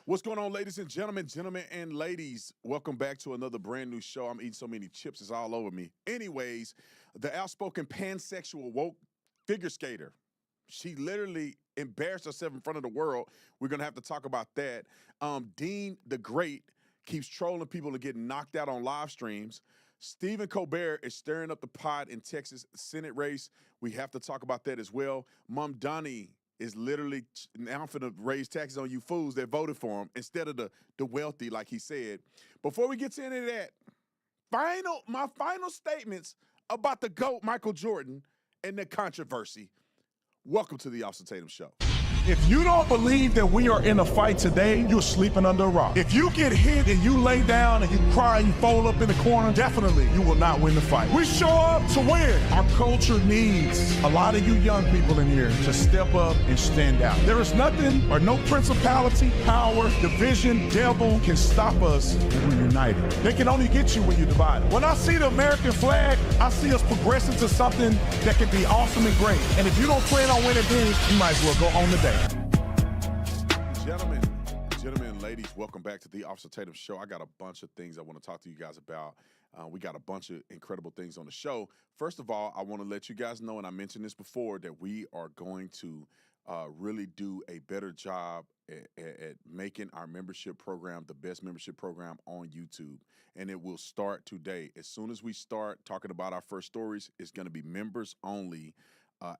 What's going on, ladies and gentlemen and ladies? Welcome back to another brand new show. I'm eating so many chips, it's all over me. Anyways, the outspoken pansexual woke figure skater. She literally embarrassed herself in front of the world. We're going to have to talk about that. Dean the Great keeps trolling people and getting knocked out on live streams. Stephen Colbert is stirring up the pot in Texas Senate race. We have to talk about that as well. Mamdani is literally now finna raise taxes on you fools that voted for him instead of the wealthy, like he said. Before we get to any of that, my final statements about the GOAT, Michael Jordan, and the controversy. Welcome to the Austin Tatum Show. If you don't believe that we are in a fight today, you're sleeping under a rock. If you get hit and you lay down and you cry and you fold up in the corner, definitely you will not win the fight. We show up to win. Our culture needs a lot of you young people in here to step up and stand out. There is nothing or no principality, power, division, devil can stop us when we're united. They can only get you when you're divided. When I see the American flag, I see us progressing to something that can be awesome and great. And if you don't plan on winning then, you might as well go home today. Gentlemen and ladies, welcome back to the Austin Tatum Show. I got a bunch of things I want to talk to you guys about. We got a bunch of incredible things on the show. First of all, I want to let you guys know, and I mentioned this before, that we are going to really do a better job at making our membership program the best membership program on YouTube. And it will start today. As soon as we start talking about our first stories, it's going to be members only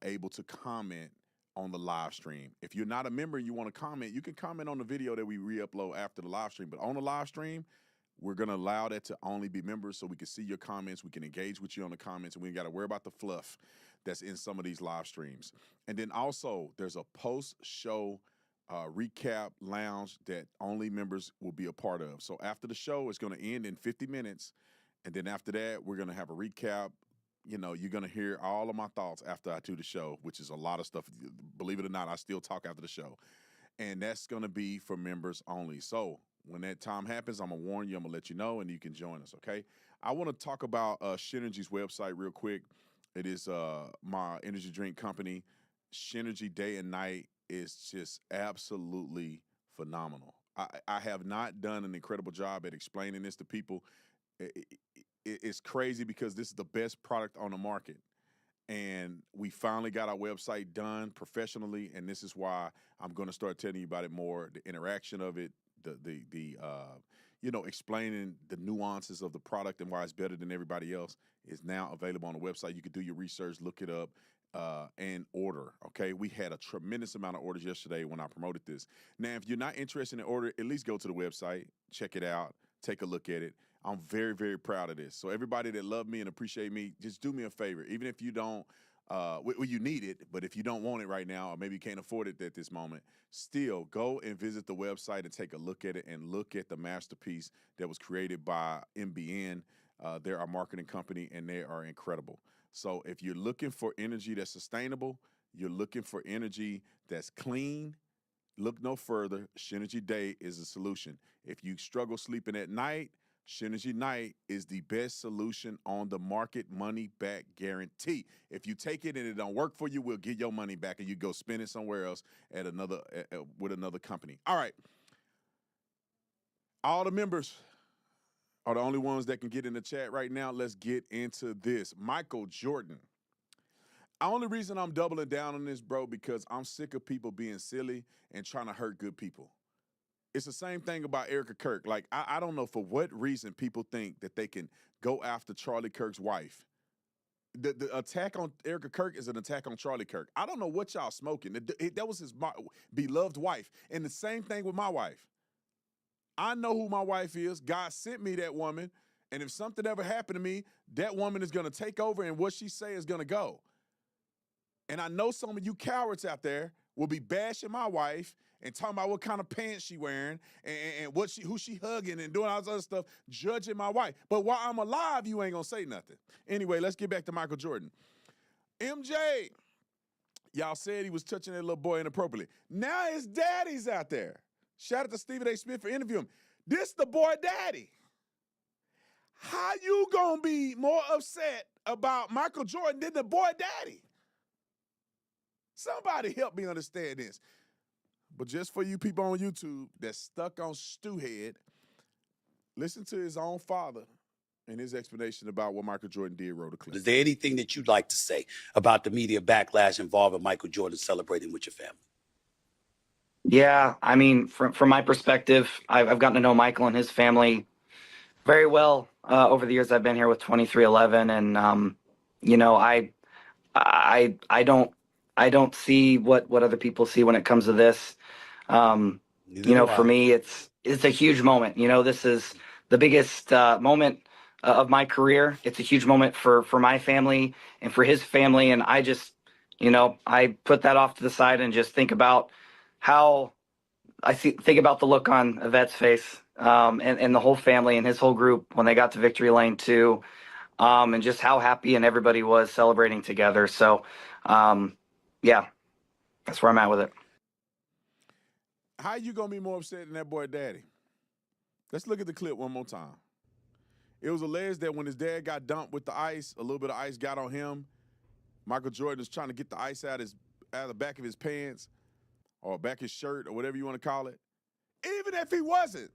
able to comment on the live stream. If you're not a member and you want to comment, you can comment on the video that we re-upload after the live stream. But on the live stream, we're going to allow that to only be members so we can see your comments. We can engage with you on the comments, and we ain't got to worry about the fluff that's in some of these live streams. And then also, there's a post-show recap lounge that only members will be a part of. So after the show, it's going to end in 50 minutes. And then after that, we're going to have a recap. You know, you're going to hear all of my thoughts after I do the show, which is a lot of stuff. Believe it or not, I still talk after the show. And that's going to be for members only. So when that time happens, I'm going to warn you. I'm going to let you know, and you can join us, okay? I want to talk about Shenergy's website real quick. It is my energy drink company. Shenergy Day and Night is just absolutely phenomenal. I have not done an incredible job at explaining this to people. It's crazy because this is the best product on the market. And we finally got our website done professionally, and this is why I'm going to start telling you about it more, the interaction of it, explaining the nuances of the product and why it's better than everybody else is now available on the website. You can do your research, look it up, and order, okay? We had a tremendous amount of orders yesterday when I promoted this. Now, if you're not interested in order, at least go to the website, check it out, take a look at it. I'm very, very proud of this. So everybody that love me and appreciate me, just do me a favor. Even if you don't, you need it, but if you don't want it right now, or maybe you can't afford it at this moment, still go and visit the website and take a look at it and look at the masterpiece that was created by MBN. They're our marketing company, and they are incredible. So if you're looking for energy that's sustainable, you're looking for energy that's clean, look no further. Shenergy Day is the solution. If you struggle sleeping at night, Shenergy Night is the best solution on the market, money back guarantee. If you take it and it don't work for you, we'll get your money back and you go spend it somewhere else at with another company. All right. All the members are the only ones that can get in the chat right now. Let's get into this. Michael Jordan. The only reason I'm doubling down on this, bro, because I'm sick of people being silly and trying to hurt good people. It's the same thing about Erica Kirk. Like, I don't know for what reason people think that they can go after Charlie Kirk's wife. The attack on Erica Kirk is an attack on Charlie Kirk. I don't know what y'all smoking. That was his beloved wife. And the same thing with my wife. I know who my wife is. God sent me that woman. And if something ever happened to me, that woman is going to take over and what she say is going to go. And I know some of you cowards out there will be bashing my wife and talking about what kind of pants she wearing and who she hugging and doing all this other stuff, judging my wife. But while I'm alive, you ain't gonna say nothing. Anyway, let's get back to Michael Jordan. MJ, y'all said he was touching that little boy inappropriately. Now his daddy's out there. Shout out to Stephen A. Smith for interviewing him. This the boy daddy. How you gonna be more upset about Michael Jordan than the boy daddy? Somebody help me understand this. But just for you people on YouTube that's stuck on Stu Head, listen to his own father and his explanation about what Michael Jordan did, roll the clip. Is there anything that you'd like to say about the media backlash involving Michael Jordan celebrating with your family? Yeah, I mean, from my perspective, I've gotten to know Michael and his family very well over the years I've been here with 2311, and you know, I don't see what other people see when it comes to this. You know, for me, it's a huge moment. You know, this is the biggest moment of my career. It's a huge moment for my family and for his family, and I just, you know, I put that off to the side and just think about how think about the look on Yvette's face, and the whole family and his whole group when they got to Victory Lane 2, and just how happy and everybody was celebrating together. So, yeah, that's where I'm at with it. How you going to be more upset than that boy daddy? Let's look at the clip one more time. It was alleged that when his dad got dumped with the ice, a little bit of ice got on him. Michael Jordan was trying to get the ice out of the back of his pants or back his shirt or whatever you want to call it. Even if he wasn't.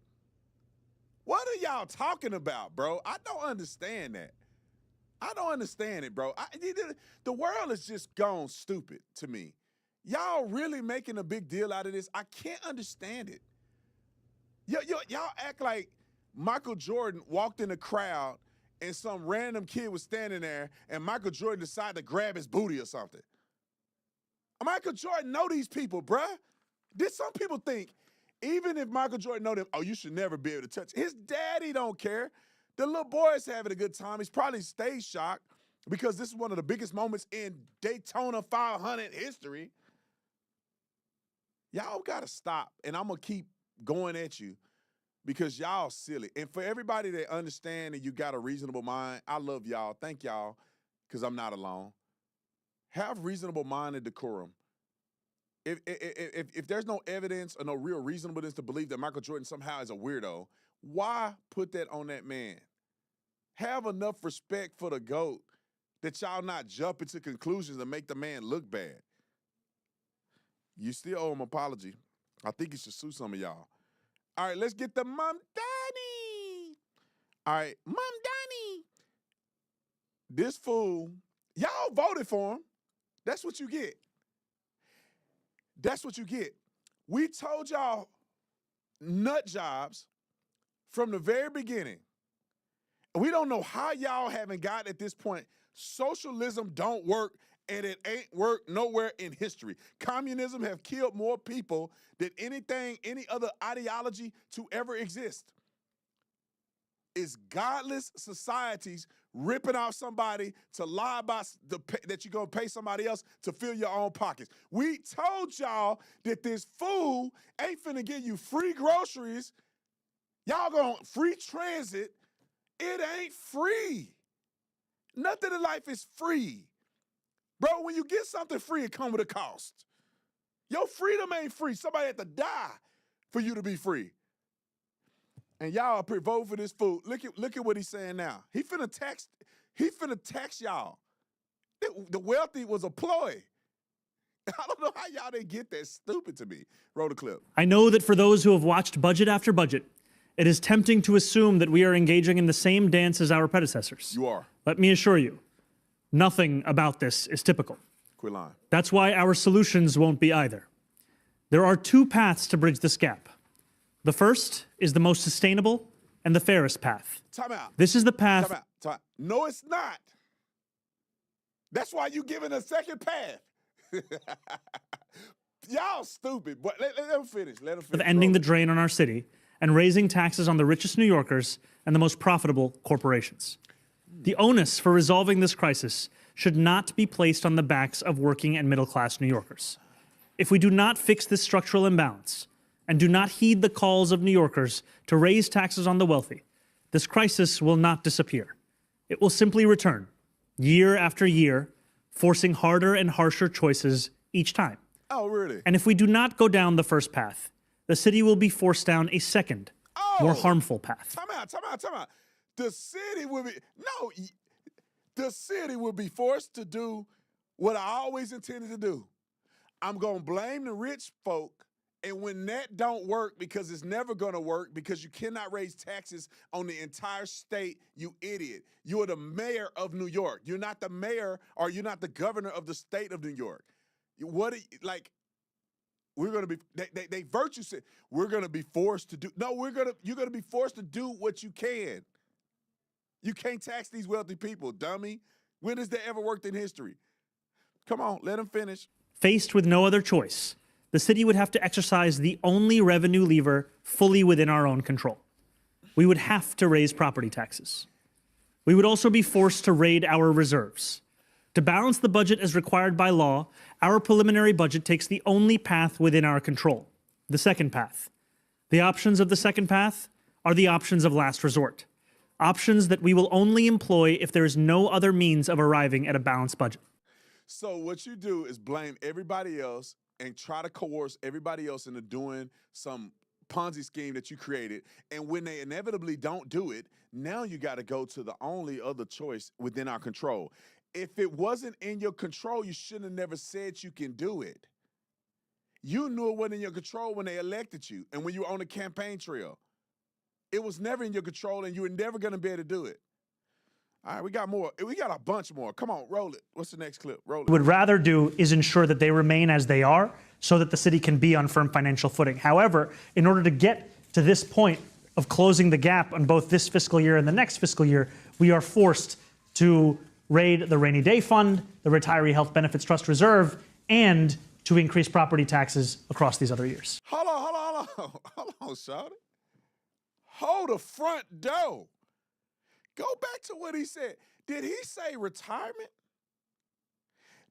What are y'all talking about, bro? I don't understand that. I don't understand it, bro. The world is just gone stupid to me. Y'all really making a big deal out of this? I can't understand it. Y'all act like Michael Jordan walked in the crowd and some random kid was standing there and Michael Jordan decided to grab his booty or something. Michael Jordan know these people, bruh. Some people think, even if Michael Jordan know them, oh, you should never be able to touch. His daddy don't care. The little boy is having a good time. He's probably stage shocked because this is one of the biggest moments in Daytona 500 history. Y'all got to stop, and I'm going to keep going at you because y'all silly. And for everybody that understand and you got a reasonable mind, I love y'all. Thank y'all because I'm not alone. Have reasonable mind and decorum. If there's no evidence or no real reasonableness to believe that Michael Jordan somehow is a weirdo, why put that on that man? Have enough respect for the GOAT that y'all not jumping to conclusions and make the man look bad. You still owe him an apology. I think you should sue some of y'all. All right, let's get the Mamdani. All right, Mamdani. This fool, y'all voted for him. That's what you get. That's what you get. We told y'all nut jobs from the very beginning. And we don't know how y'all haven't got at this point. Socialism don't work, and it ain't worked nowhere in history. Communism have killed more people than any other ideology to ever exist. It's godless societies ripping off somebody to lie about that you're going to pay somebody else to fill your own pockets. We told y'all that this fool ain't finna give you free groceries. Y'all going free transit. It ain't free. Nothing in life is free. Bro, when you get something free, it comes with a cost. Your freedom ain't free. Somebody had to die for you to be free. And y'all up here vote for this fool. Look at what he's saying now. He finna tax y'all. The wealthy was a ploy. I don't know how y'all didn't get that stupid to me. Roll the clip. I know that for those who have watched budget after budget, it is tempting to assume that we are engaging in the same dance as our predecessors. You are. Let me assure you, nothing about this is typical. Quit lying. That's why our solutions won't be either. There are two paths to bridge this gap. The first is the most sustainable and the fairest path. Time out. This is the path. Time out. Time out. No, it's not. That's why you giving a second path. Y'all stupid. But let him finish. Let him finish. Of ending the drain on our city and raising taxes on the richest New Yorkers and the most profitable corporations. The onus for resolving this crisis should not be placed on the backs of working and middle-class New Yorkers. If we do not fix this structural imbalance and do not heed the calls of New Yorkers to raise taxes on the wealthy, this crisis will not disappear. It will simply return, year after year, forcing harder and harsher choices each time. Oh, really? And if we do not go down the first path, the city will be forced down a second, more harmful path. Time out. The city will be forced to do what I always intended to do. I'm going to blame the rich folk And when that don't work, because it's never going to work, because you cannot raise taxes on the entire state, you idiot. You are the mayor of New York. You're not the mayor, or you're not the governor of the state of New York. What, like, we're going to be, they virtue said, we're going to be forced to do, no, you're going to be forced to do what you can. You can't tax these wealthy people, dummy. When has that ever worked in history? Come on, let him finish. Faced with no other choice, the city would have to exercise the only revenue lever fully within our own control. We would have to raise property taxes. We would also be forced to raid our reserves. To balance the budget as required by law, our preliminary budget takes the only path within our control, the second path. The options of the second path are the options of last resort, options that we will only employ if there is no other means of arriving at a balanced budget. So what you do is blame everybody else and try to coerce everybody else into doing some Ponzi scheme that you created. And when they inevitably don't do it, now you got to go to the only other choice within our control. If it wasn't in your control, you shouldn't have never said you can do it. You knew it wasn't in your control when they elected you and when you were on the campaign trail. It was never in your control, and you were never going to be able to do it. All right, we got more. We got a bunch more. Come on, roll it. What's the next clip? Roll it. What we would rather do is ensure that they remain as they are so that the city can be on firm financial footing. However, in order to get to this point of closing the gap on both this fiscal year and the next fiscal year, we are forced to raid the rainy day fund, the retiree health benefits trust reserve, and to increase property taxes across these other years. Hold on, Shawty. Hold the front door. Go back to what he said. Did he say retirement?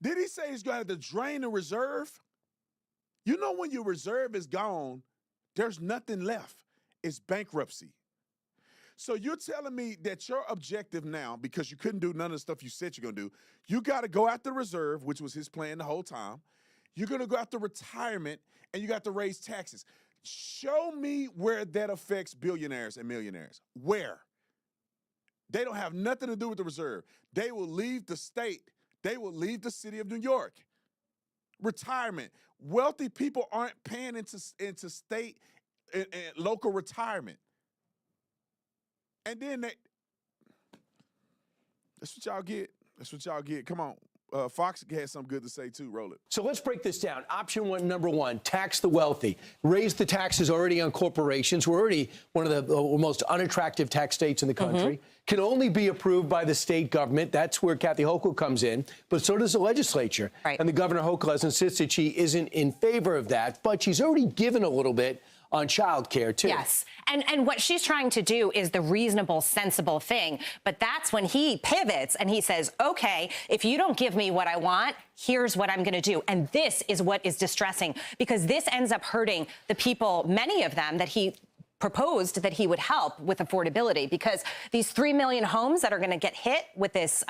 Did he say he's going to have to drain the reserve? You know, when your reserve is gone, there's nothing left. It's bankruptcy. So you're telling me that your objective now, because you couldn't do none of the stuff you said you're going to do, you got to go after the reserve, which was his plan the whole time. You're going to go after retirement, and you got to raise taxes. Show me where that affects billionaires and millionaires. Where? They don't have nothing to do with the reserve. They will leave the state. They will leave the city of New York. Retirement. Wealthy people aren't paying into state and local retirement. And then that's what y'all get. That's what y'all get. Come on. Fox has something good to say, too. Roll it. So let's break this down. Option one, number one, tax the wealthy. Raise the taxes already on corporations. We're already one of the most unattractive tax states in the country. Can only be approved by the state government. That's where Kathy Hochul comes in. But so does the legislature. Right. And the Governor Hochul has insisted she isn't in favor of that. But she's already given a little bit on child care, too. Yes. And what she's trying to do is the reasonable, sensible thing. But that's when he pivots and he says, OK, if you don't give me what I want, here's what I'm going to do. And this is what is distressing, because this ends up hurting the people, many of them, that he proposed that he would help with affordability, because these 3 million homes that are going to get hit with this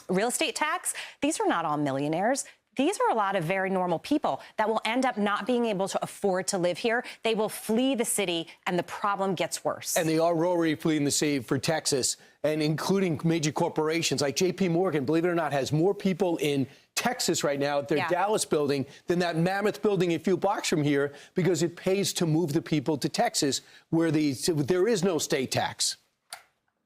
real estate tax, these are not all millionaires. These are a lot of very normal people that will end up not being able to afford to live here. They will flee the city, and the problem gets worse. And they are already fleeing the city for Texas, and including major corporations like J.P. Morgan, believe it or not, has more people in Texas right now at their Dallas building than that mammoth building a few blocks from here, because it pays to move the people to Texas, where there is no state tax.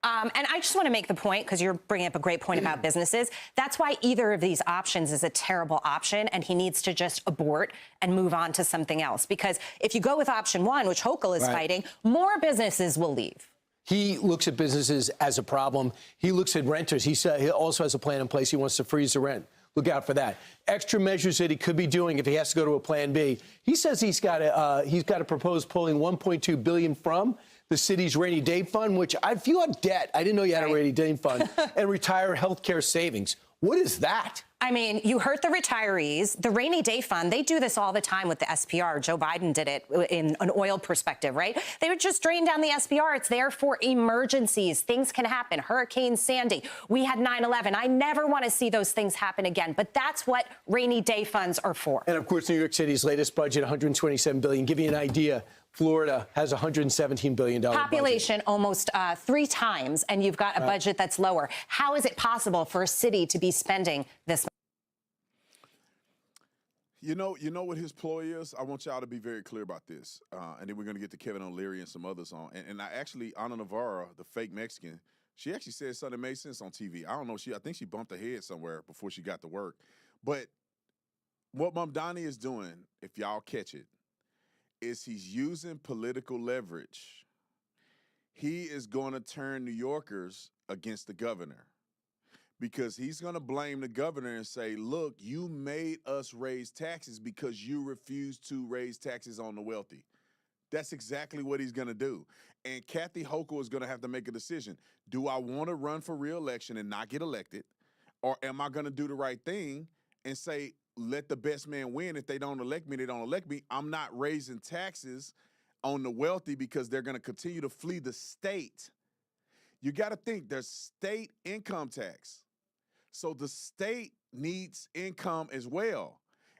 And I just want to make the point, because you're bringing up a great point about businesses. That's why either of these options is a terrible option, and he needs to just abort and move on to something else. Because if you go with option one, which Hochul is fighting, more businesses will leave. He looks at businesses as a problem. He looks at renters. He also has a plan in place. He wants to freeze the rent. Look out for that. Extra measures that he could be doing if he has to go to a plan B. He says he's got to propose pulling $1.2 billion from the city's rainy day fund, which if you have debt, I didn't know you had a rainy day fund, and retire health care savings. What is that? I mean, you hurt the retirees. The rainy day fund, they do this all the time with the SPR. Joe Biden did it in an oil perspective, right? They would just drain down the SPR. It's there for emergencies. Things can happen. Hurricane Sandy. We had 9/11. I never want to see those things happen again. But that's what rainy day funds are for. And, of course, New York City's latest budget, $127 billion. Give you an idea. Florida has a $117 billion population, budget. Almost 3 times, and you've got a budget that's lower. How is it possible for a city to be spending this much? You know what his ploy is? I want y'all to be very clear about this. And then we're going to get to Kevin O'Leary and some others on. And I actually, Ana Navarro, the fake Mexican, she actually said something that made sense on TV. I don't know. I think she bumped her head somewhere before she got to work. But what Mamdani is doing, if y'all catch it, is he's using political leverage. He is going to turn New Yorkers against the governor. Because he's going to blame the governor and say, look, you made us raise taxes because you refused to raise taxes on the wealthy. That's exactly what he's going to do. And Kathy Hochul is going to have to make a decision. Do I want to run for re-election and not get elected? Or am I going to do the right thing and say, let the best man win? If they don't elect me, they don't elect me. I'm not raising taxes on the wealthy because they're going to continue to flee the state. You got to think there's state income tax. So the state needs income as well.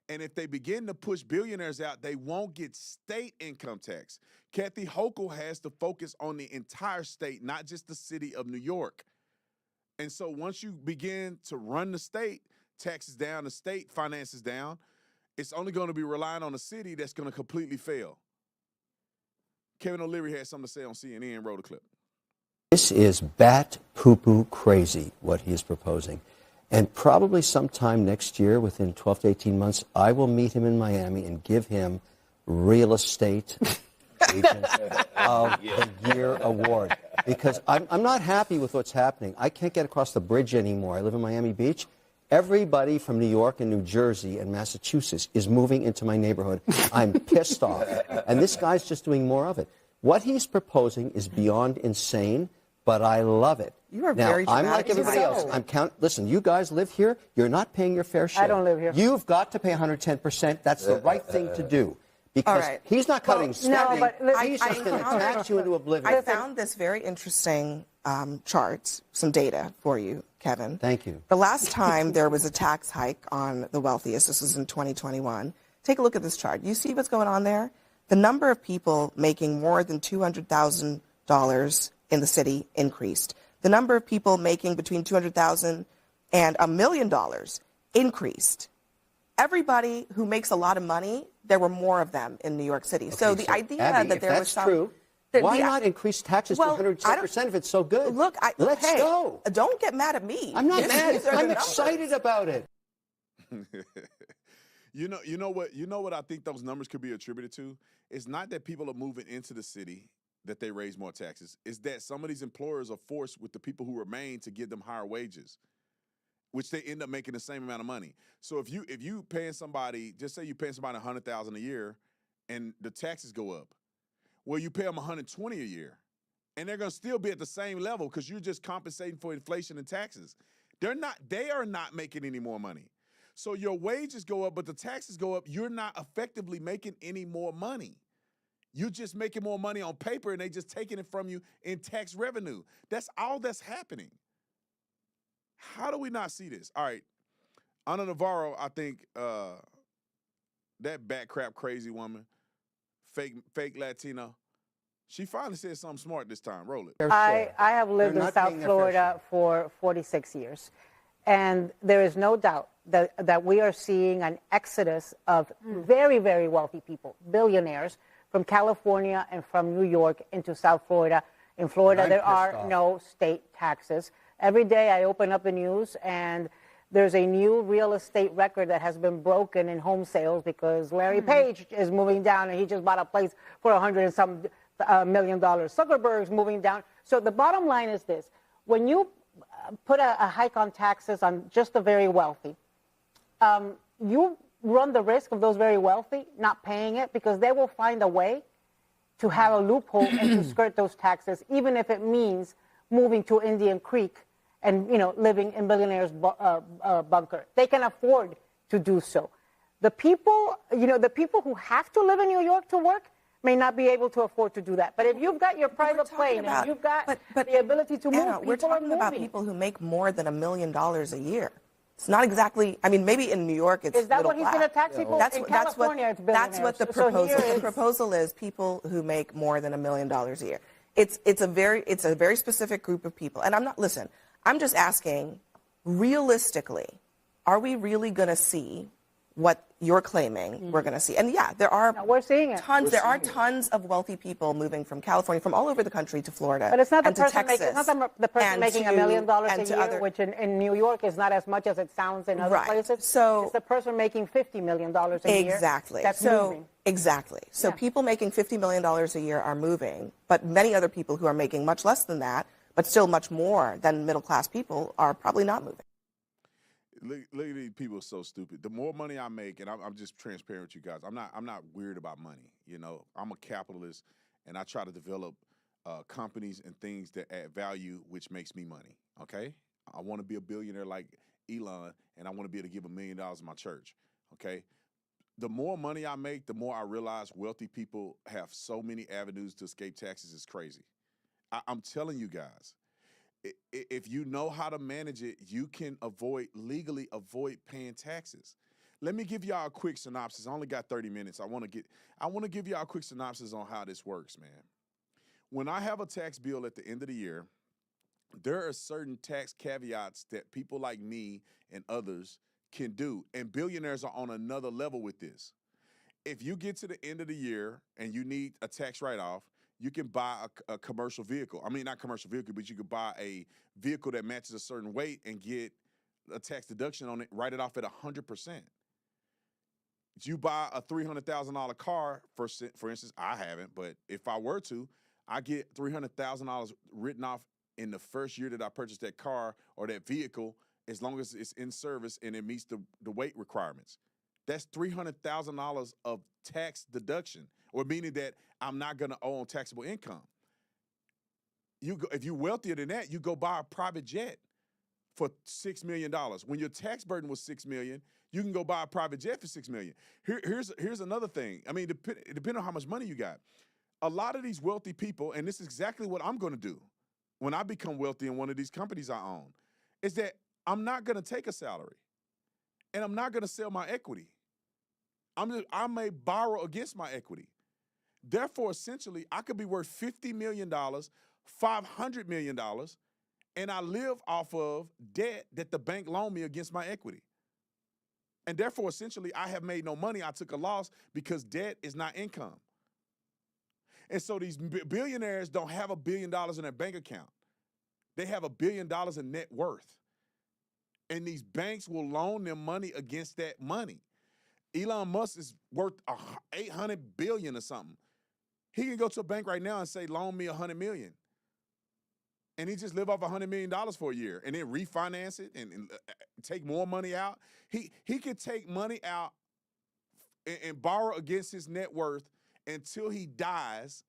And if they begin to push billionaires out, they won't get state income tax. Kathy Hochul has to focus on the entire state, not just the city of New York. And so once you begin to run the state, taxes down, the state finances down, it's only going to be relying on the city that's going to completely fail. Kevin O'Leary had something to say on CNN, roll the clip. This is bat poo-poo crazy, what he is proposing. And probably sometime next year, within 12 to 18 months, I will meet him in Miami and give him Real Estate Agent of the Year award. Because I'm not happy with what's happening. I can't get across the bridge anymore. I live in Miami Beach. Everybody from New York and New Jersey and Massachusetts is moving into my neighborhood. I'm pissed off. And this guy's just doing more of it. What he's proposing is beyond insane, but I love it. You are now, very I'm like everybody yourself. else. Listen, you guys live here. You're not paying your fair share. I don't live here. You've got to pay 110%. That's the right thing to do. Because he's not cutting spending. No, but he's just going to tax you into oblivion. I found this very interesting chart, some data for you, Kevin. Thank you. The last time there was a tax hike on the wealthiest, this was in 2021. Take a look at this chart. You see what's going on there? The number of people making more than $200,000 in the city increased. The number of people making between $200,000 and $1 million increased. Everybody who makes a lot of money, there were more of them in New York City. Okay, so the idea Abby, that there was some... true, why not increase taxes to 110% if it's so good? Look, Let's go. Don't get mad at me. I'm not mad. These are I'm the excited about it. You know what I think those numbers could be attributed to? It's not that people are moving into the city that they raise more taxes. It's that some of these employers are forced with the people who remain to give them higher wages, which they end up making the same amount of money. So if you paying somebody, just say you paying somebody $100,000 a year, and the taxes go up, well, you pay them $120 a year, and they're going to still be at the same level because you're just compensating for inflation and taxes. They are not making any more money. So your wages go up, but the taxes go up. You're not effectively making any more money. You're just making more money on paper, and they just taking it from you in tax revenue. That's all that's happening. How do we not see this? All right, Ana Navarro, I think that bat crap crazy woman, fake Latina, she finally said something smart this time. Roll it. I have lived in South Florida for 46 years, and there is no doubt that we are seeing an exodus of very, very wealthy people, billionaires, from California and from New York into South Florida. In Florida, there are no state taxes. Every day I open up the news and there's a new real estate record that has been broken in home sales because Larry Page is moving down and he just bought a place for $100 and some million. Zuckerberg's moving down. So the bottom line is this. When you put a hike on taxes on just the very wealthy, you run the risk of those very wealthy not paying it because they will find a way to have a loophole and to skirt those taxes, even if it means moving to Indian Creek and, living in Billionaires' bunker. They can afford to do so. The people, the people who have to live in New York to work may not be able to afford to do that. But if you've got your private plane and you've got the ability to move, Anna, we're talking about people who make more than $1 million a year. It's not exactly. I mean, maybe in New York it's. Is that middle what he's going to tax people? In California, it's billionaires. That's what the proposal. The proposal is people who make more than $1 million a year. It's a very specific group of people. And I'm just asking, realistically, are we really going to see what you're claiming we're going to see. And yeah, there are we're seeing it. There are tons of wealthy people moving from California, from all over the country to Florida. But it's not the and to person Texas. it's not the person making $1 million a year, which in New York is not as much as it sounds in other places. So it's the person making $50 million a year. Exactly. That's moving. Exactly. So people making $50 million a year are moving, but many other people who are making much less than that, but still much more than middle class people, are probably not moving. Look at these people, so stupid. The more money I make, and I'm just transparent with you guys, I'm not weird about money. You know, I'm a capitalist, and I try to develop companies and things that add value, which makes me money. Okay, I want to be a billionaire like Elon, and I want to be able to give $1 million to my church. Okay. The more money I make, the more I realize wealthy people have so many avenues to escape taxes. It's crazy. I'm telling you guys, if you know how to manage it, you can legally avoid paying taxes. Let me give y'all a quick synopsis. I only got 30 minutes. I want to give y'all a quick synopsis on how this works, man. When I have a tax bill at the end of the year, there are certain tax caveats that people like me and others can do, and billionaires are on another level with this. If you get to the end of the year and you need a tax write-off, you can buy a commercial vehicle. I mean, not commercial vehicle, but you could buy a vehicle that matches a certain weight and get a tax deduction on it, write it off at 100%. You buy a $300,000 car, for instance, I haven't, but if I were to, I get $300,000 written off in the first year that I purchased that car or that vehicle, as long as it's in service and it meets the weight requirements. That's $300,000 of tax deduction, or meaning that I'm not going to owe on taxable income. If you're wealthier than that, you go buy a private jet for $6 million. When your tax burden was $6 million, you can go buy a private jet for $6 million. Here's another thing. I mean, depending on how much money you got. A lot of these wealthy people, and this is exactly what I'm going to do when I become wealthy in one of these companies I own, is that I'm not going to take a salary, and I'm not going to sell my equity. I may borrow against my equity. Therefore, essentially, I could be worth $50 million, $500 million, and I live off of debt that the bank loaned me against my equity. And therefore, essentially, I have made no money. I took a loss because debt is not income. And so these billionaires don't have $1 billion in their bank account. They have $1 billion in net worth. And these banks will loan them money against that money. Elon Musk is worth $800 billion or something. He can go to a bank right now and say, loan me $100 million. And he just live off $100 million for a year and then refinance it and take more money out. He could take money out and borrow against his net worth until he dies,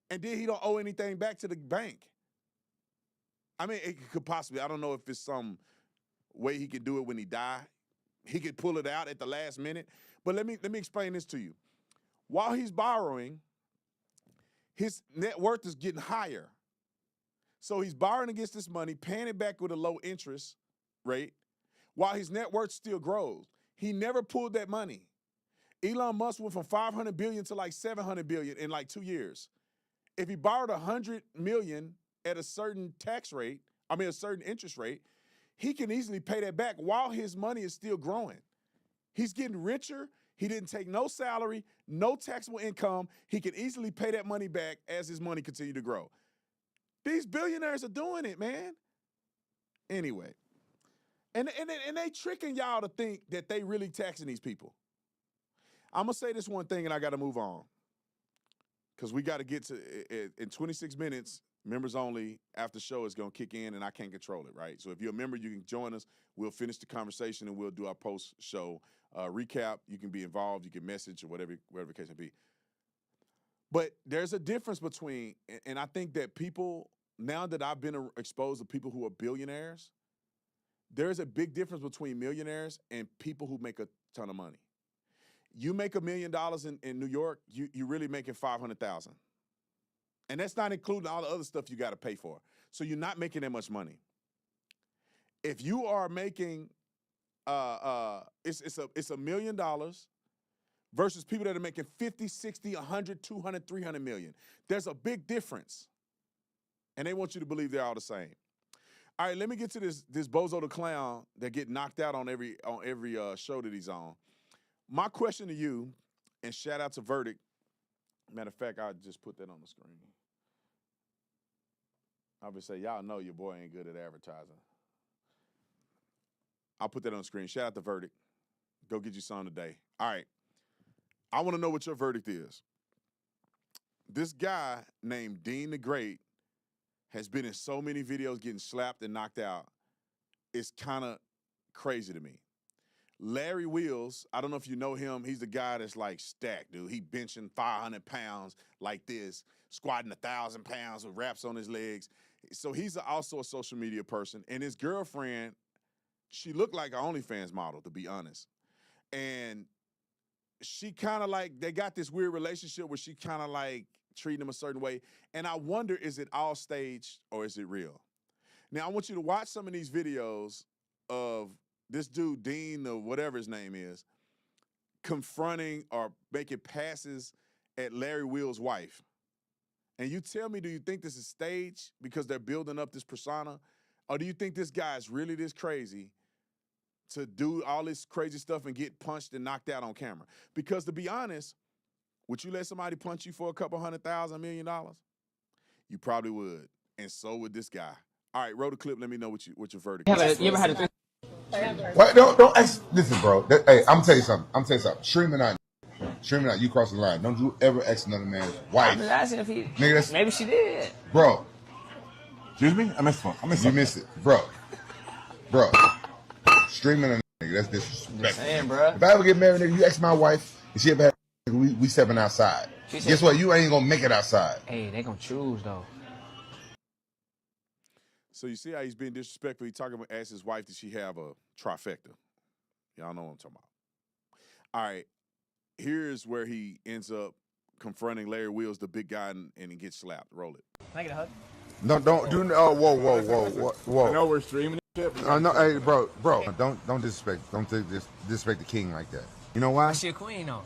and then he don't owe anything back to the bank. I mean, it could possibly, I don't know if it's some way he could do it when he die. He could pull it out at the last minute. But let me explain this to you. While he's borrowing, his net worth is getting higher. So he's borrowing against this money, paying it back with a low interest rate, while his net worth still grows. He never pulled that money. Elon Musk went from $500 billion to like $700 billion in like 2 years. If he borrowed $100 million at a certain a certain interest rate, he can easily pay that back while his money is still growing. He's getting richer. He didn't take no salary, no taxable income. He can easily pay that money back as his money continues to grow. These billionaires are doing it, man. Anyway, and they tricking y'all to think that they really taxing these people. I'm going to say this one thing and I got to move on, because we got to get to, in 26 minutes, members only after show is going to kick in and I can't control it, right? So if you're a member, you can join us. We'll finish the conversation and we'll do our post-show recap. You can be involved. You can message or whatever the case may be. But there's a difference between, and I think that people, now that I've been exposed to people who are billionaires, there's a big difference between millionaires and people who make a ton of money. You make $1 million in New York, you're really making $500,000. And that's not including all the other stuff you got to pay for. So you're not making that much money. If you are making, it's $1 million versus people that are making 50, 60, 100, 200, 300 million. There's a big difference. And they want you to believe they're all the same. All right, let me get to this Bozo the Clown that get knocked out on every show that he's on. My question to you, and shout out to Verdict. Matter of fact, I just put that on the screen. I would say, y'all know your boy ain't good at advertising. I'll put that on the screen. Shout out to Verdict. Go get you some today. All right. I want to know what your verdict is. This guy named Dean the Great has been in so many videos getting slapped and knocked out. It's kind of crazy to me. Larry Wheels, I don't know if you know him. He's the guy that's like stacked, dude. He benching 500 pounds like this, squatting 1,000 pounds with wraps on his legs. So he's also a social media person. And his girlfriend, she looked like an OnlyFans model, to be honest. And she kind of like, they got this weird relationship where she kind of like treating him a certain way. And I wonder, is it all staged or is it real? Now, I want you to watch some of these videos of this dude, Dean, or whatever his name is, confronting or making passes at Larry Wheels' wife. And you tell me, do you think this is staged because they're building up this persona? Or do you think this guy is really this crazy to do all this crazy stuff and get punched and knocked out on camera? Because to be honest, would you let somebody punch you for a couple $100,000, $1 million? You probably would. And so would this guy. All right, roll the clip. Let me know what your verdict is. You ever had a What? Don't ask. Listen, bro. Hey, I'm gonna tell you something. Streaming out. You cross the line. Don't you ever ask another man's wife. I'm just asking if he. Nigga, maybe she did. Bro. Excuse me? I missed one. You missed it, bro. Streaming a nigga. That's disrespectful. Just saying, bro. If I ever get married, nigga, you ask my wife, and she ever had, we stepping outside. Guess what? You ain't gonna make it outside. Hey, they gonna choose though. So you see how he's being disrespectful. He's talking about, ask his wife, did she have a trifecta? Y'all know what I'm talking about. All right, here's where he ends up confronting Larry Wheels, the big guy, and he gets slapped. Roll it. Can I get a hug? No, don't do. Oh, whoa. I know we're streaming this shit. No, hey, bro. Don't disrespect. Don't disrespect the king like that. You know why? She a queen though.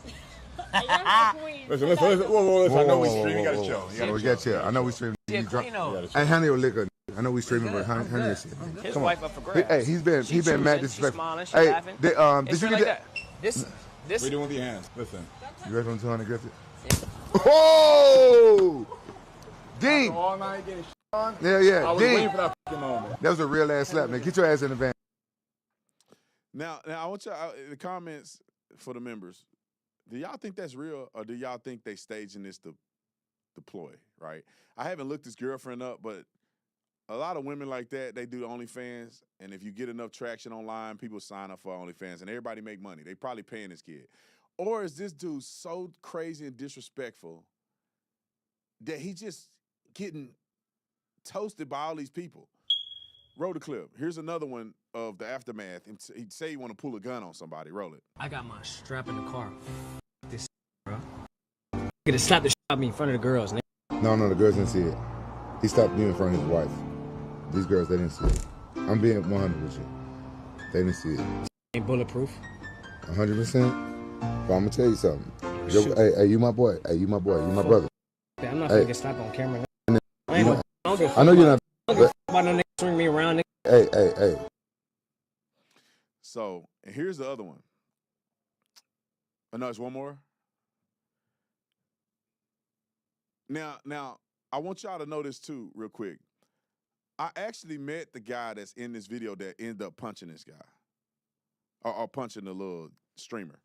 Listen. Whoa. I know we're streaming. You gotta chill. We got chill. I know we streaming. She a queen though. Hey, honey, liquor. I know we streaming, but honey, is shit. His Come wife on. up for grabs. Hey, he's been mad disrespectful. Smiling, she hey, laughing. did you get that? This. What are you doing with your hands? Listen. You ready from 200 Griffith? Oh! Dean! All night getting shit on. Yeah. I was Dean. waiting for that fucking moment. That was a real ass slap, man. Get your ass in the van. Now I want y'all, the comments for the members, do y'all think that's real or do y'all think they staging this to deploy, right? I haven't looked this girlfriend up, but a lot of women like that, they do OnlyFans, and if you get enough traction online, people sign up for OnlyFans, and everybody make money. They probably paying this kid. Or is this dude so crazy and disrespectful that he just getting toasted by all these people? Roll the clip. Here's another one of the aftermath. He'd say you want to pull a gun on somebody. Roll it. I got my strap in the car. This bro. Get to slap the shit out of me in front of the girls. No, the girls didn't see it. He stopped you in front of his wife. These girls, they didn't see it. I'm being 100 with you. They didn't see it. Ain't bulletproof. 100%. But I'm gonna tell you something. Hey, you my boy. Hey, you my boy. You my brother. I'm not gonna get slapped on camera. I know you're not. But about no nigga swing me around. Hey. So, and here's the other one. Oh, no, it's one more. Now, I want y'all to know this too, real quick. I actually met the guy that's in this video that ended up punching this guy. Or punching the little streamer.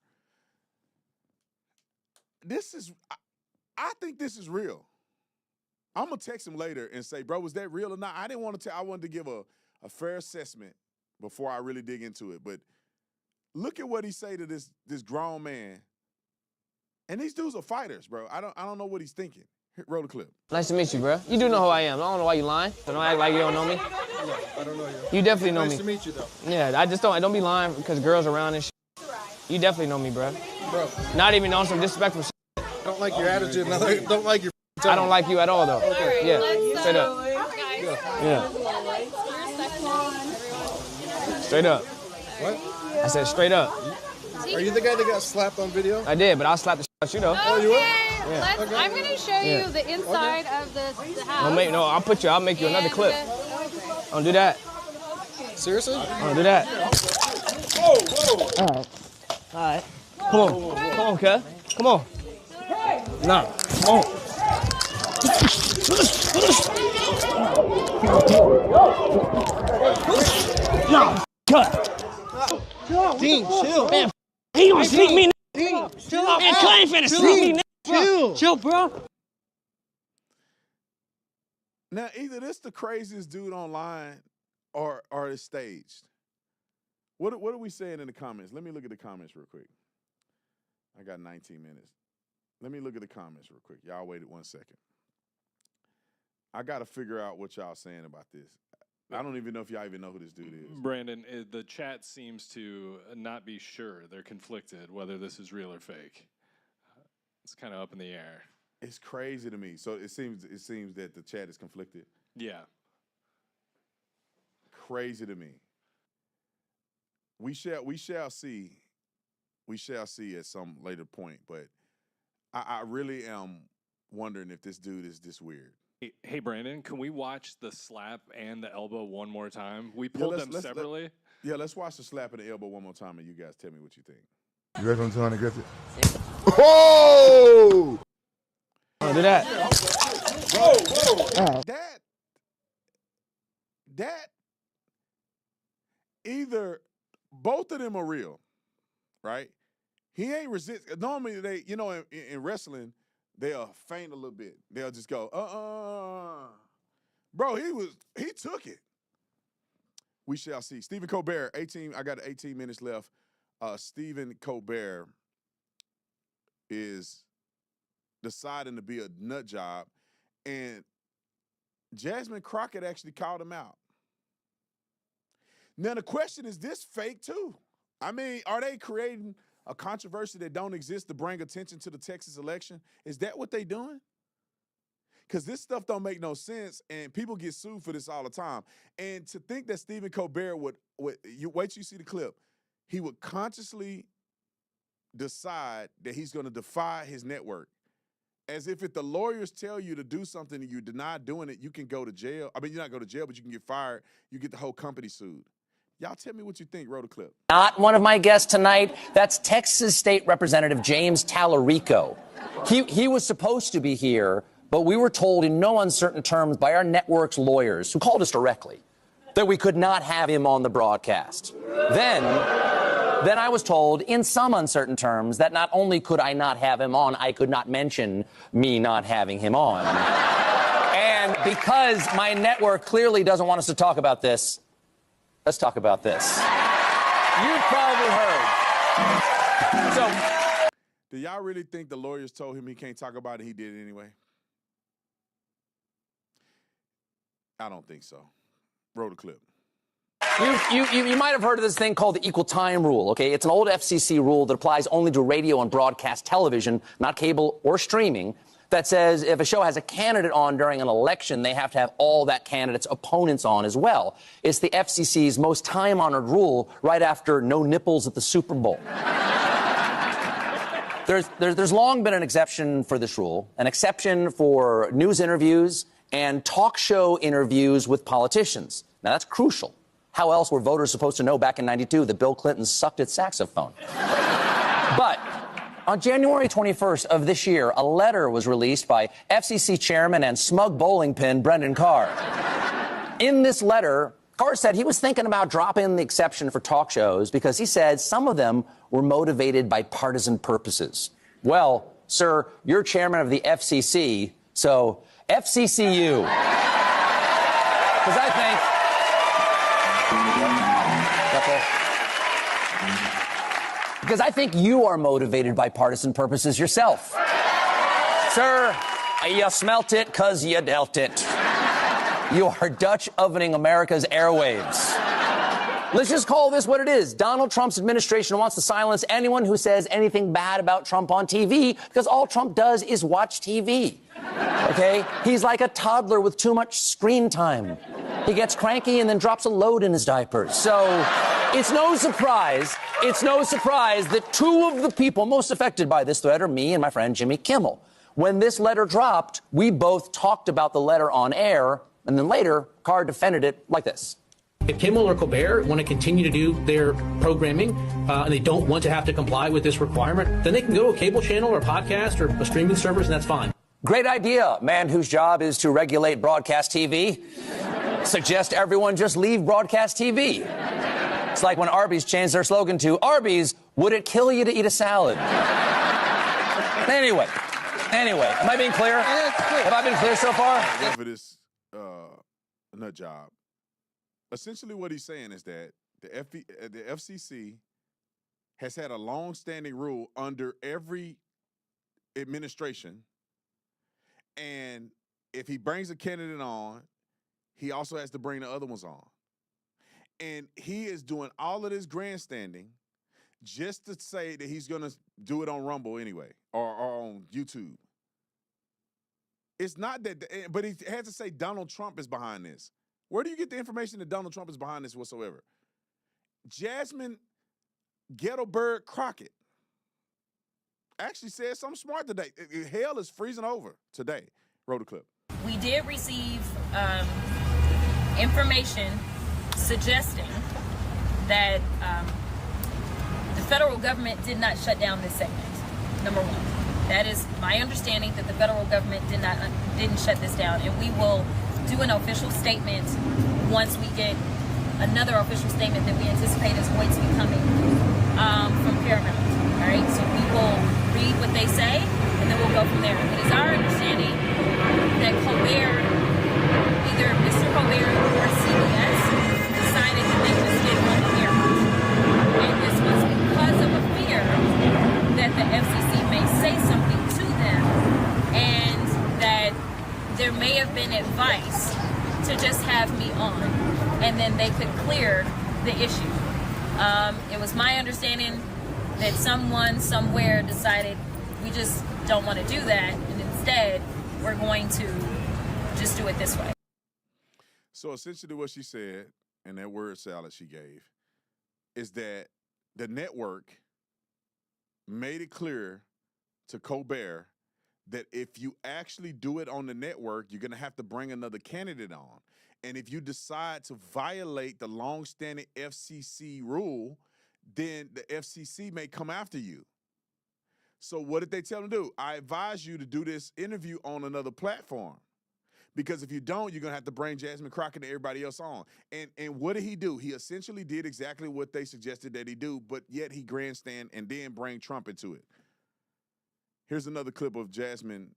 I think this is real. I'm going to text him later and say, bro, was that real or not? I didn't want to tell. I wanted to give a fair assessment before I really dig into it. But look at what he say to this grown man. And these dudes are fighters, bro. I don't know what he's thinking. Here, roll the clip. Nice to meet you, bro. You do know who I am. I don't know why you lying. Don't act like you don't know me. No, I don't know you. You definitely know me. Nice to meet you, though. Yeah, I just don't be lying because girls around and shit. You definitely know me, bro. Bro. Not even on some disrespectful shit. Don't like your attitude. Don't like your tone. I don't like you at all, though. Okay. Yeah, straight up. Yeah. Straight up. What? I said straight up. Are you the guy that got slapped on video? I did, but I'll slap the shit out you, though. Oh, you will? Yeah. Okay. I'm going to show you the inside of the house. No, I'll make you another clip. Don't do that. Seriously? Don't do that. Whoa. All right. Come on. Come on, cuz. Come on. Nah, come on. Nah, cut. Dean, chill. Man, he gonna sneak me. Dean, chill out. Man, Clay ain't finna sneak me. Chill. Chill, bro. Now, either this the craziest dude online or it's staged. What are we saying in the comments? Let me look at the comments real quick. I got 19 minutes. Let me look at the comments real quick. Y'all waited 1 second. I got to figure out what y'all saying about this. I don't even know if y'all even know who this dude is. Brandon, the chat seems to not be sure. They're conflicted whether this is real or fake. It's kind of up in the air. It's crazy to me. So it seems that the chat is conflicted. Yeah. Crazy to me. We shall see. We shall see at some later point. But I really am wondering if this dude is this weird. Hey, Brandon, can we watch the slap and the elbow one more time? We pulled them separately. Let's watch the slap and the elbow one more time, and you guys tell me what you think. You ready for him to get it? Oh! Do that. Whoa. That either both of them are real, right? He ain't resist. Normally they, in wrestling, they'll feint a little bit. They'll just go, Bro, he took it. We shall see. Stephen Colbert, 18. I got 18 minutes left. Stephen Colbert is deciding to be a nut job, and Jasmine Crockett actually called him out. Now the question is, this fake too? I mean, are they creating a controversy that don't exist to bring attention to the Texas election? Is that what they doing? Because this stuff don't make no sense, and people get sued for this all the time. And to think that Stephen Colbert would you wait till you see the clip, he would consciously decide that he's going to defy his network. As if the lawyers tell you to do something and you deny doing it, you can go to jail. I mean, you're not go to jail, but you can get fired. You get the whole company sued. Y'all tell me what you think. Roll the clip. Not one of my guests tonight. That's Texas State Representative James Tallarico. He was supposed to be here, but we were told in no uncertain terms by our network's lawyers, who called us directly, that we could not have him on the broadcast. Then I was told in some uncertain terms that not only could I not have him on, I could not mention me not having him on. And because my network clearly doesn't want us to talk about this, let's talk about this. You've probably heard. So, do y'all really think the lawyers told him he can't talk about it? He did it anyway? I don't think so. Roll the clip. You might have heard of this thing called the equal time rule, okay? It's an old FCC rule that applies only to radio and broadcast television, not cable or streaming, that says if a show has a candidate on during an election, they have to have all that candidate's opponents on as well. It's the FCC's most time-honored rule right after no nipples at the Super Bowl. There's long been an exception for this rule, an exception for news interviews and talk show interviews with politicians. Now, that's crucial. How else were voters supposed to know back in '92 that Bill Clinton sucked at saxophone? But on January 21st of this year, a letter was released by FCC chairman and smug bowling pin Brendan Carr. In this letter, Carr said he was thinking about dropping the exception for talk shows because he said some of them were motivated by partisan purposes. Well, sir, you're chairman of the FCC, so FCCU. Because I think... Because I think you are motivated by partisan purposes yourself. Sir, you smelt it because you dealt it. You are Dutch ovening America's airwaves. Let's just call this what it is. Donald Trump's administration wants to silence anyone who says anything bad about Trump on TV because all Trump does is watch TV. Okay? He's like a toddler with too much screen time. He gets cranky and then drops a load in his diapers. So it's no surprise that two of the people most affected by this threat are me and my friend Jimmy Kimmel. When this letter dropped, we both talked about the letter on air, and then later, Carr defended it like this. If Kimmel or Colbert want to continue to do their programming and they don't want to have to comply with this requirement, then they can go to a cable channel or a podcast or a streaming service, and that's fine. Great idea. Man whose job is to regulate broadcast TV. Suggest everyone just leave broadcast TV. It's like when Arby's changed their slogan to, Arby's, would it kill you to eat a salad? Anyway, am I being clear? Have I been clear so far? For this nut job. Essentially what he's saying is that the FCC has had a long-standing rule under every administration, and if he brings a candidate on, he also has to bring the other ones on. And he is doing all of this grandstanding just to say that he's going to do it on Rumble anyway, or on YouTube. It's not that, but he has to say Donald Trump is behind this. Where do you get the information that Donald Trump is behind this whatsoever? Jasmine Gettleberg Crockett actually said something smart today. Hell is freezing over today. Wrote a clip. We did receive information suggesting that the federal government did not shut down this segment, number one. That is my understanding, that the federal government didn't shut this down, and we will do an official statement once we get another official statement that we anticipate is going to be coming from Paramount. All right, so we will read what they say, and then we'll go from there. It is our understanding that Colbert, either Mr. Colbert or CBS, decided that they would schedule a hearing, and this was because of a fear that the FCC may say something to them, and that there may have been advice to just have me on, and then they could clear the issue. It was my understanding that someone somewhere decided we just don't want to do that, and instead we're going to just do it this way. So essentially what she said, and that word salad she gave, is that the network made it clear to Colbert that if you actually do it on the network, you're going to have to bring another candidate on. And if you decide to violate the long-standing FCC rule, then the FCC may come after you. So what did they tell him to do? I advise you to do this interview on another platform. Because if you don't, you're going to have to bring Jasmine Crockett and everybody else on. And what did he do? He essentially did exactly what they suggested that he do, but yet he grandstand and then bring Trump into it. Here's another clip of Jasmine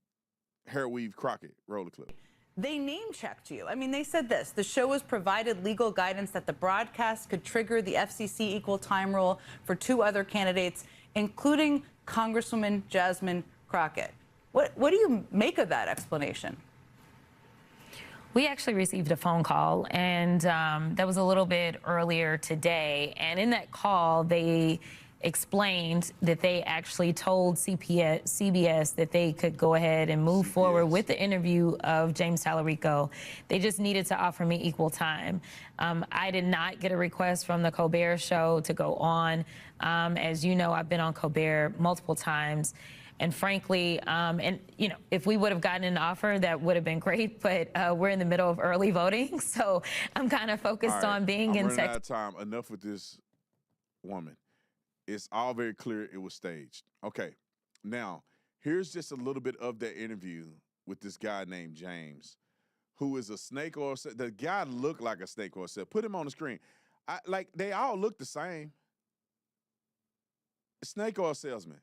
Hairweave Crockett. Roll the clip. They name-checked you. I mean, they said this. The show was provided legal guidance that the broadcast could trigger the FCC equal time rule for two other candidates, including Congresswoman Jasmine Crockett. What do you make of that explanation? We actually received a phone call, and that was a little bit earlier today. And in that call, they explained that they actually told CBS that they could go ahead and move forward with the interview of James Tallarico. They just needed to offer me equal time. I did not get a request from the Colbert Show to go on. As you know, I've been on Colbert multiple times. And frankly, if we would have gotten an offer, that would have been great. But we're in the middle of early voting, so I'm kind of focused on being in running out of time. Enough with this woman. It's all very clear it was staged. Okay, now here's just a little bit of that interview with this guy named James, who is a snake oil salesman. The guy looked like a snake oil salesman. Put him on the screen. They all look the same. Snake oil salesman.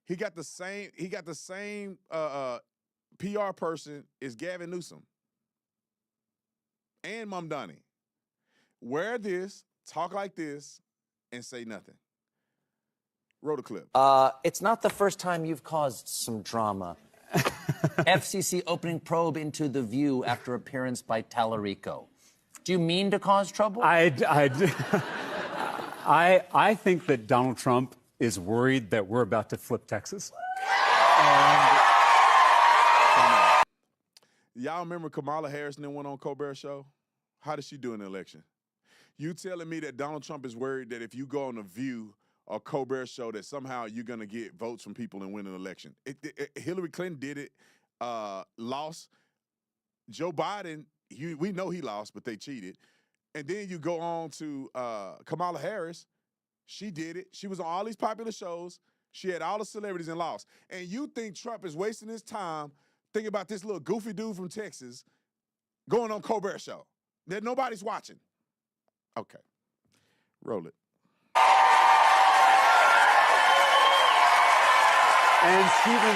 He got the same PR person as Gavin Newsom and Mamdani. Wear this, talk like this, and say nothing. Roll the clip. It's not the first time you've caused some drama. FCC opening probe into The View after appearance by Tallarico. Do you mean to cause trouble? I think that Donald Trump is worried that we're about to flip Texas. Y'all remember Kamala Harris and then went on Colbert Show? How did she do in the election? You telling me that Donald Trump is worried that if you go on The View or Colbert Show that somehow you're going to get votes from people and win an election? Hillary Clinton did it, lost. Joe Biden, we know he lost, but they cheated. And then you go on to Kamala Harris. She did it. She was on all these popular shows. She had all the celebrities and lost. And you think Trump is wasting his time thinking about this little goofy dude from Texas going on Colbert Show that nobody's watching. Okay. Roll it. And Stephen,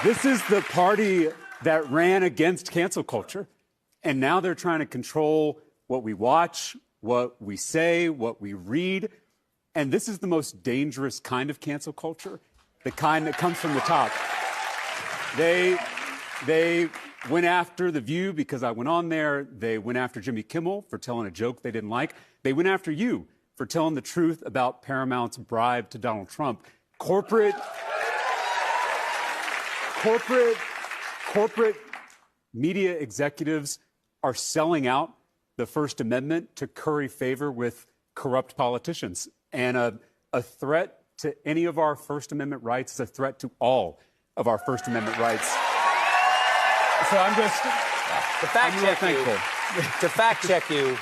this is the party that ran against cancel culture. And now they're trying to control what we watch, what we say, what we read. And this is the most dangerous kind of cancel culture, the kind that comes from the top. They went after The View because I went on there. They went after Jimmy Kimmel for telling a joke they didn't like. They went after you for telling the truth about Paramount's bribe to Donald Trump. Corporate media executives are selling out the First Amendment to curry favor with corrupt politicians. And a threat to any of our First Amendment rights is a threat to all of our First Amendment rights. So I'm just to fact check you,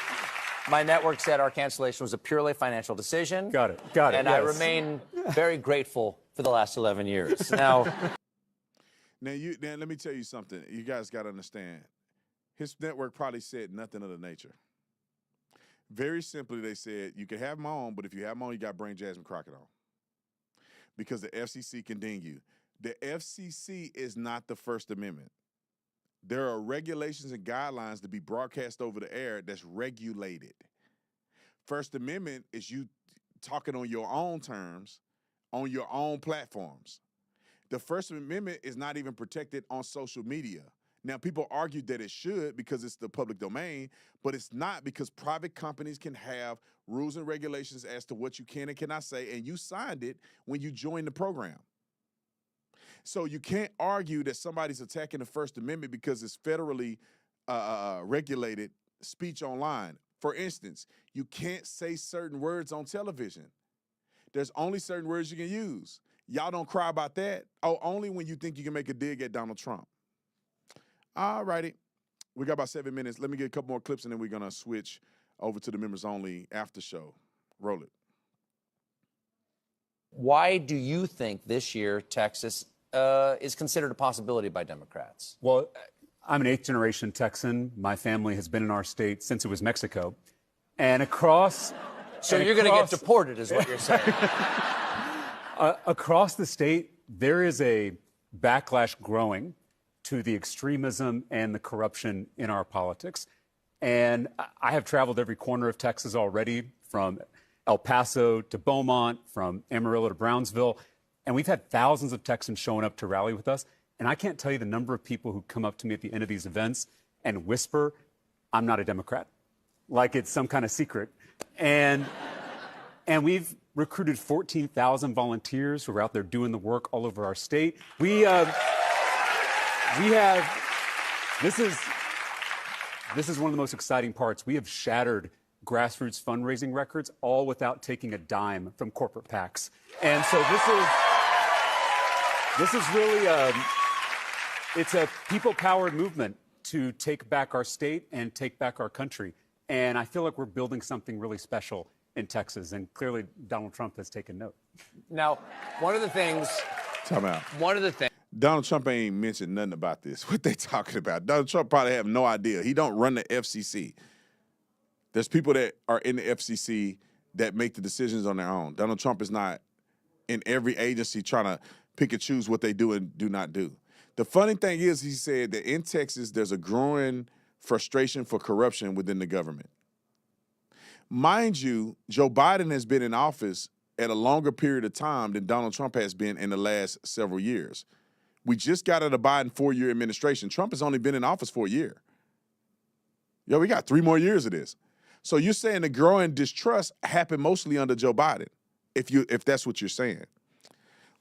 my network said our cancellation was a purely financial decision. Got it. And I remain very grateful for the last 11 years. Now let me tell you something. You guys got to understand. His network probably said nothing of the nature. Very simply, they said, you can have them on, but if you have them on, you got to bring Jasmine Crockett on. Because the FCC can ding you. The FCC is not the First Amendment. There are regulations and guidelines to be broadcast over the air that's regulated. First Amendment is you talking on your own terms, on your own platforms. The First Amendment is not even protected on social media. Now, people argue that it should because it's the public domain, but it's not because private companies can have rules and regulations as to what you can and cannot say, and you signed it when you joined the program. So you can't argue that somebody's attacking the First Amendment because it's federally regulated speech online. For instance, you can't say certain words on television. There's only certain words you can use. Y'all don't cry about that. Oh, only when you think you can make a dig at Donald Trump. All righty. We got about 7 minutes. Let me get a couple more clips, and then we're going to switch over to the members-only after show. Roll it. Why do you think this year Texas is considered a possibility by Democrats? Well, I'm an eighth-generation Texan. My family has been in our state since it was Mexico. And across... So you're going to get deported, is what you're saying. Across the state, there is a backlash growing to the extremism and the corruption in our politics. And I have traveled every corner of Texas already, from El Paso to Beaumont, from Amarillo to Brownsville. And we've had thousands of Texans showing up to rally with us. And I can't tell you the number of people who come up to me at the end of these events and whisper, I'm not a Democrat, like it's some kind of secret. And we've recruited 14,000 volunteers who are out there doing the work all over our state. We have, this is one of the most exciting parts. We have shattered grassroots fundraising records, all without taking a dime from corporate PACs. And so this is really it's a people-powered movement to take back our state and take back our country. And I feel like we're building something really special in Texas, and clearly Donald Trump has taken note. Now, one of the things... Time out. One of the things... Donald Trump ain't mentioned nothing about this. What they talking about? Donald Trump probably have no idea. He don't run the FCC. There's people that are in the FCC that make the decisions on their own. Donald Trump is not in every agency trying to pick and choose what they do and do not do. The funny thing is, he said that in Texas, there's a growing frustration for corruption within the government. Mind you, Joe Biden has been in office at a longer period of time than Donald Trump has been in the last several years. We just got out of a Biden 4-year administration. Trump has only been in office for a year. Yo, we got 3 more years of this. So you're saying the growing distrust happened mostly under Joe Biden, if that's what you're saying.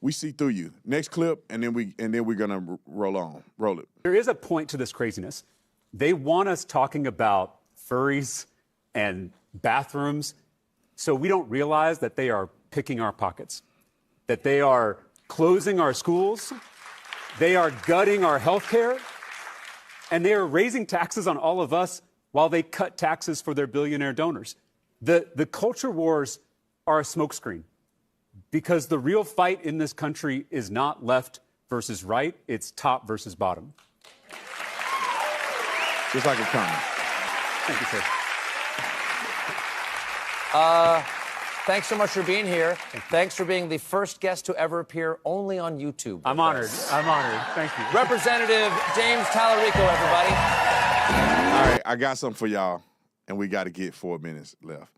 We see through you. Next clip, and then we're gonna roll it. There is a point to this craziness. They want us talking about furries and bathrooms, so we don't realize that they are picking our pockets, that they are closing our schools, they are gutting our health care, And they are raising taxes on all of us while they cut taxes for their billionaire donors. The culture wars are a smokescreen because the real fight in this country is not left versus right. It's top versus bottom. Just like a comment. Thank you, sir. Thanks so much for being here. Thanks for being the first guest to ever appear only on YouTube. I'm honored. I'm honored. Thank you. Representative James Tallarico, everybody. All right, I got something for y'all, and we got to get 4 minutes left.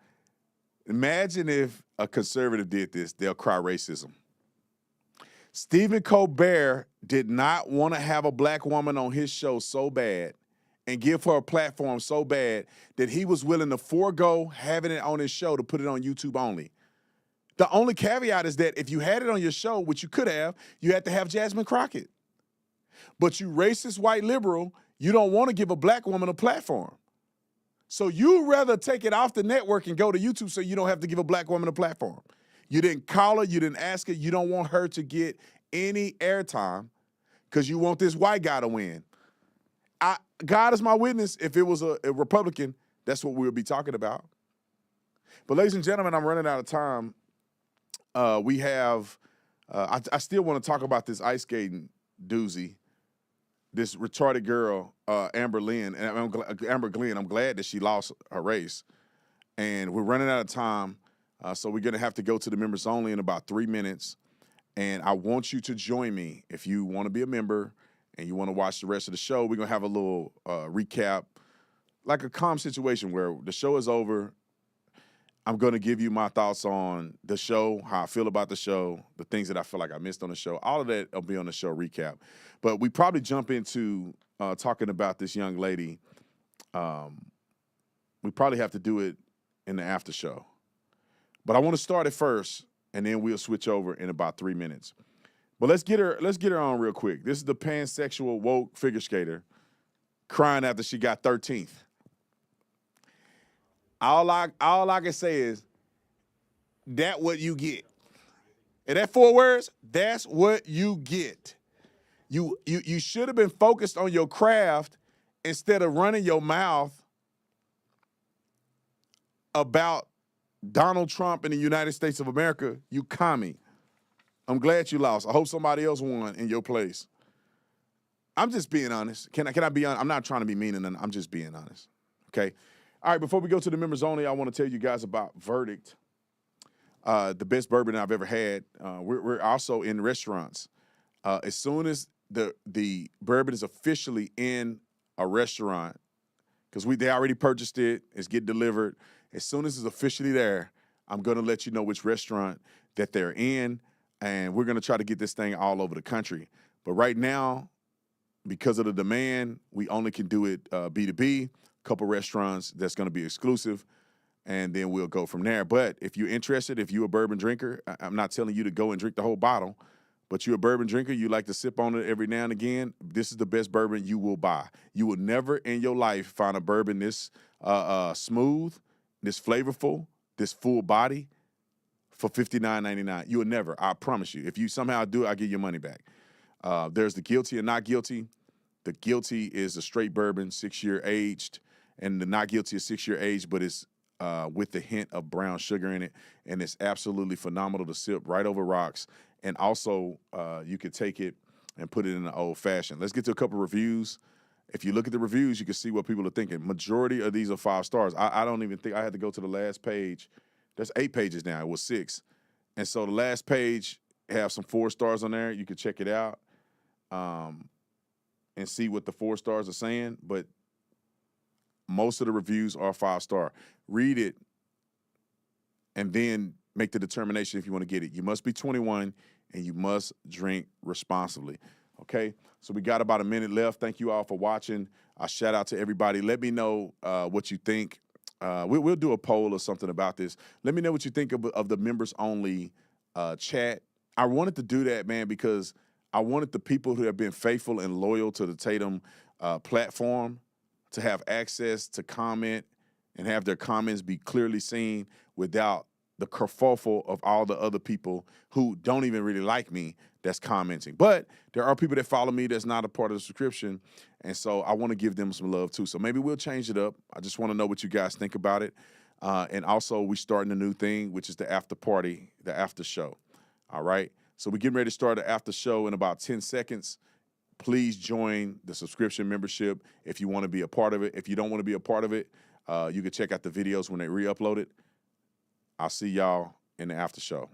Imagine if a conservative did this, they'll cry racism. Stephen Colbert did not want to have a black woman on his show so bad and give her a platform so bad that he was willing to forego having it on his show to put it on YouTube only. The only caveat is that if you had it on your show, which you could have, you had to have Jasmine Crockett. But you racist white liberal, you don't want to give a black woman a platform. So you'd rather take it off the network and go to YouTube so you don't have to give a black woman a platform. You didn't call her, you didn't ask her, you don't want her to get any airtime because you want this white guy to win. God is my witness, if it was a Republican, that's what we would be talking about. But ladies and gentlemen, I'm running out of time. We have, I still want to talk about this ice skating doozy, this retarded girl, Amber Glenn. I'm glad that she lost her race. And we're running out of time, so we're going to have to go to the members only in about 3 minutes. And I want you to join me if you want to be a member and you want to watch the rest of the show. We're going to have a little recap, like a calm situation where the show is over. I'm going to give you my thoughts on the show, how I feel about the show, the things that I feel like I missed on the show. All of that will be on the show recap. But we probably jump into talking about this young lady. We probably have to do it in the after show. But I want to start it first, and then we'll switch over in about 3 minutes. But let's get her on real quick. This is the pansexual woke figure skater crying after she got 13th. All I can say is that what you get. And that 4 words, that's what you get. You should have been focused on your craft instead of running your mouth about Donald Trump in the United States of America, you commie. I'm glad you lost. I hope somebody else won in your place. I'm just being honest. Can I be honest? I'm not trying to be mean, and I'm just being honest. Okay? All right, before we go to the members only, I want to tell you guys about Verdict, the best bourbon I've ever had. We're also in restaurants. As soon as the bourbon is officially in a restaurant, because they already purchased it, it's getting delivered. As soon as it's officially there, I'm going to let you know which restaurant that they're in, and we're going to try to get this thing all over the country. But right now, because of the demand, we only can do it B2B, a couple restaurants that's going to be exclusive, and then we'll go from there. But if you're interested, if you're a bourbon drinker, I'm not telling you to go and drink the whole bottle, but you're a bourbon drinker, you like to sip on it every now and again, this is the best bourbon you will buy. You will never in your life find a bourbon this smooth, this flavorful, this full body for $59.99. You will never, I promise you. If you somehow do it, I'll give you your money back. There's the guilty and not guilty. The guilty is a straight bourbon, 6-year aged, and the not guilty is 6-year aged, but it's with the hint of brown sugar in it, and it's absolutely phenomenal to sip right over rocks. And also, you could take it and put it in an old fashioned. Let's get to a couple reviews. If you look at the reviews, you can see what people are thinking. Majority of these are 5 stars. I don't even think I had to go to the last page. There's 8 pages now. It was 6. And so the last page have some 4 stars on there. You can check it out and see what the 4 stars are saying. But most of the reviews are 5-star. Read it and then make the determination if you want to get it. You must be 21 and you must drink responsibly. Okay? So we got about a minute left. Thank you all for watching. Shout out to everybody. Let me know what you think. We'll do a poll or something about this. Let me know what you think of the members-only chat. I wanted to do that, man, because I wanted the people who have been faithful and loyal to the Tatum platform to have access to comment and have their comments be clearly seen without the kerfuffle of all the other people who don't even really like me that's commenting. But there are people that follow me that's not a part of the subscription, and so I want to give them some love too. So maybe we'll change it up. I just want to know what you guys think about it. And also, we're starting a new thing, which is the after party, the after show. All right? So we're getting ready to start the after show in about 10 seconds. Please join the subscription membership if you want to be a part of it. If you don't want to be a part of it, you can check out the videos when they re-upload it. I'll see y'all in the after show.